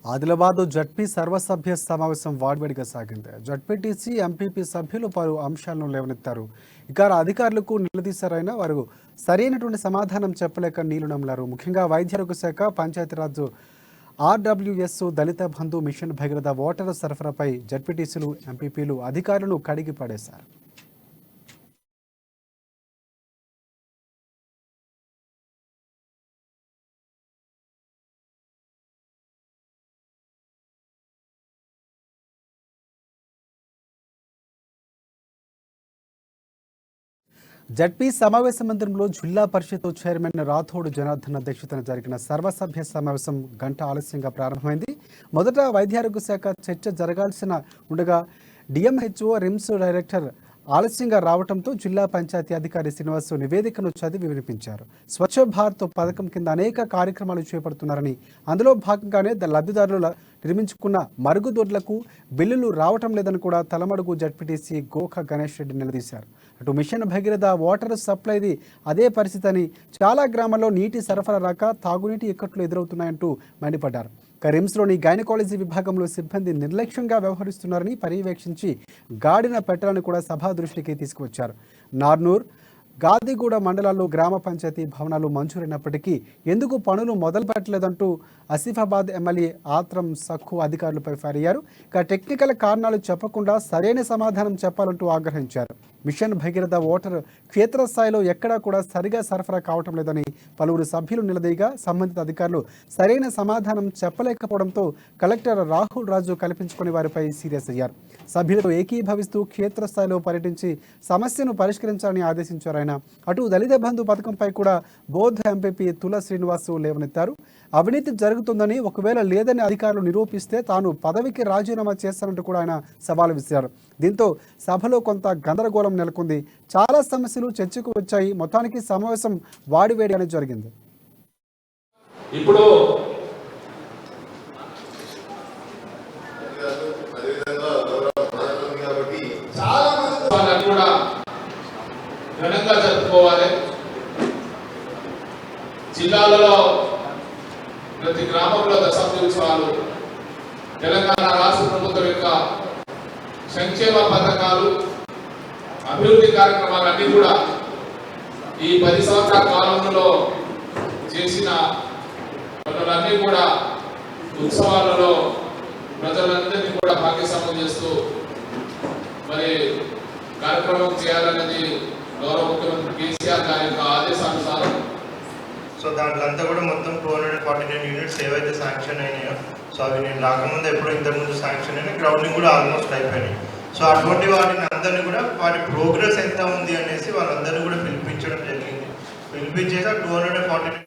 Adilabad ZP సర్వసభ్య సమావేశం వాడివేడిగా సాగింది. జడ్పీటీసీ, ఎంపీపీ సభ్యులు పలు అంశాలను లేవనెత్తారు. ఇక అధికారులకు నిలదీశారైనా వారు సరైనటువంటి సమాధానం చెప్పలేక నీళ్లు నమిలారు. ముఖ్యంగా వైద్యారోగ్య శాఖ, పంచాయతీరాజ్, ఆర్డబ్ల్యూఎస్, దళిత బంధు, మిషన్ భగీరథ వాటర్ సరఫరాపై జడ్పీటీసీలు, ఎంపీపీలు అధికారులను కడిగి పడేశారు. జడ్పీ సమావేశ మందిరంలో జిల్లా పరిషత్ చైర్మన్ రాథోడ్ జనార్దన్ అధ్యక్షతన జరిగిన సర్వసభ్య సమావేశం గంట ఆలస్యంగా ప్రారంభమైంది. మొదట వైద్యారోగ్య శాఖ చర్చ జరగాల్సిన ఉండగా డిఎంహెచ్ఓ, రిమ్స్ డైరెక్టర్ ఆలస్యంగా రావడంతో జిల్లా పంచాయతీ అధికారి శ్రీనివాస్ నివేదికను చదివి వినిపించారు. స్వచ్ఛ భారత్ పథకం కింద అనేక కార్యక్రమాలు చేపడుతున్నారని, అందులో భాగంగానే లబ్ధిదారులు నిర్మించుకున్న మరుగుదొడ్లకు బిల్లులు రావటం లేదని కూడా తలమడుగు జడ్పీటీసీ గోఖ గణేష్ రెడ్డి నిలదీశారు. అటు మిషన్ భగీరథ వాటర్ సప్లైది అదే పరిస్థితి అని, చాలా గ్రామాల్లో నీటి సరఫరా రాక తాగునీటి ఇక్కట్లు ఎదురవుతున్నాయంటూ మండిపడ్డారు. రిమ్స్లోని గైనకాలజీ విభాగంలో సిబ్బంది నిర్లక్ష్యంగా వ్యవహరిస్తున్నారని పర్యవేక్షించి గాడిన పెట్టాలని కూడా సభా దృష్టికి తీసుకువచ్చారు. నార్నూర్, గాదిగూడ మండలాల్లో గ్రామ పంచాయతీ భవనాలు మంజూరైనప్పటికీ ఎందుకు పనులు మొదలు పెట్టలేదంటూ ఆసిఫాబాద్ ఎమ్మెల్యే ఆత్రం సక్కు అధికారులపై ఫైర్ అయ్యారు. ఇక టెక్నికల్ కారణాలు చెప్పకుండా సరైన సమాధానం చెప్పాలంటూ ఆగ్రహించారు. మిషన్ భగీరథ వాటర్ క్షేత్రస్థాయిలో ఎక్కడా కూడా సరిగా సరఫరా కావటం లేదని పలువురు సభ్యులు నిలదీయగా సంబంధిత అధికారులు సరైన సమాధానం చెప్పలేకపోవడంతో కలెక్టర్ రాహుల్ రాజు కల్పించుకుని వారిపై సీరియస్ అయ్యారు. సభ్యులతో ఏకీభవిస్తూ క్షేత్రస్థాయిలో పర్యటించి సమస్యను పరిష్కరించాలని ఆదేశించారు ఆయన. అటు దళిత బంధు పథకంపై కూడా బోధ్ ఎంపీపీ తుల శ్రీనివాసు లేవనెత్తారు. అవినీతి జరుగుతుందని, ఒకవేళ లేదని అధికారులు నిరూపిస్తే తాను పదవికి రాజీనామా చేస్తానంటూ కూడా ఆయన సవాలు విసిరారు. దీంతో సభలో కొంత గందరగోళం నెలకొంది. చాలా సమస్యలు చర్చకు వచ్చాయి. మొత్తానికి సమావేశం వాడివేడి అనేది జరిగింది. ఇప్పుడు కూడా ఘనంగా జరుపుకోవాలి. జిల్లాలలో ప్రతి గ్రామంలో దశాబ్ది ఉత్సవాలు, తెలంగాణ రాష్ట్ర ప్రభుత్వం యొక్క సంక్షేమ పథకాలు, అభివృద్ధి కార్యక్రమాలన్నీ కూడా ఈ 10 సంవత్సరాల కాలంలో చేసిన పనులన్నీ కూడా ఉత్సవాలలో ప్రజలందరినీ కూడా భాగ్యస్వామ్యం చేస్తూ మరి కార్యక్రమం చేయాలనేది గౌరవ ముఖ్యమంత్రి కేసీఆర్ గారి యొక్క ఆదేశానుసారం. సో దాంట్లో అంతా కూడా మొత్తం 249 యూనిట్స్ ఏవైతే శాంక్షన్ అయినాయో, సో అవి నేను రాకముందు ఎప్పుడో ఇంతకుముందు శాంక్షన్ అయినా, గ్రౌండింగ్ కూడా ఆల్మోస్ట్ అయిపోయినాయి. సో అటువంటి వాటిని అందరినీ కూడా వాటి ప్రోగ్రెస్ ఎంత ఉంది అనేసి వాళ్ళందరినీ కూడా పిలిపించడం జరిగింది. పిలిపించేసి 249